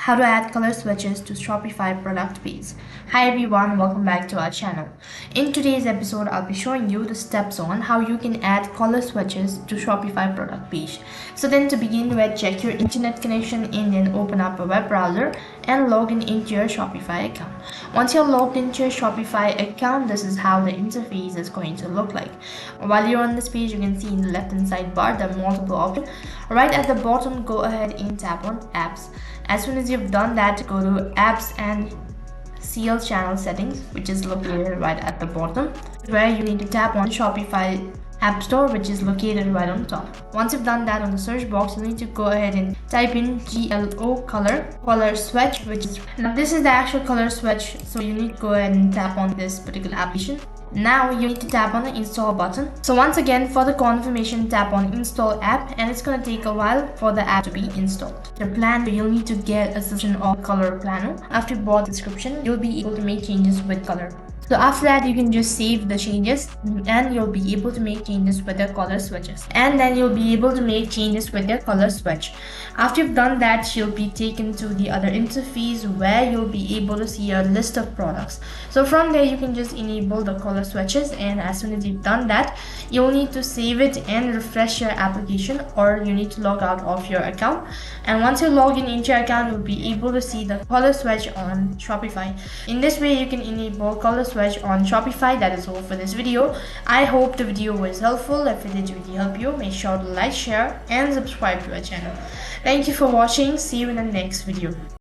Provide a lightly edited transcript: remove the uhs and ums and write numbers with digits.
how to add color swatches to Shopify product page. Hi everyone, welcome back to our channel. In today's episode, I'll be showing you the steps on how you can add color swatches to Shopify product page. So then to begin with, check your internet connection and then open up a web browser and log into your Shopify account. Once you're logged into your Shopify account, this is how the interface is going to look like. While you're on this page, you can see in the left hand side bar there are multiple options. Right at the bottom, go ahead and tap on apps. As soon as you've done that, go to apps and CL channel settings, which is located right at the bottom, where you need to tap on Shopify App Store, which is located right on top. Once you've done that, on the search box you need to go ahead and type in GLO color swatch, which is now this is the actual color swatch, so you need to go ahead and tap on this particular application. Now you need to tap on the install button. So once again, for the confirmation, tap on install app, and it's going to take a while for the app to be installed. The plan, you'll need to get a subscription of color planner. After you bought the subscription, you'll be able to make changes with color. So after that, you can just save the changes and you'll be able to make changes with the color swatches. And then you'll be able to make changes with the color swatch. After you've done that, you'll be taken to the other interface where you'll be able to see a list of products. So from there, you can just enable the color swatches, and as soon as you've done that, you'll need to save it and refresh your application, or you need to log out of your account. And once you log into your account, you'll be able to see the color swatch on Shopify. In this way, you can enable color swatch on Shopify. That is all for this video. I hope the video was helpful. If it did really help you, make sure to like, share and subscribe to our channel. Thank you for watching. See you in the next video.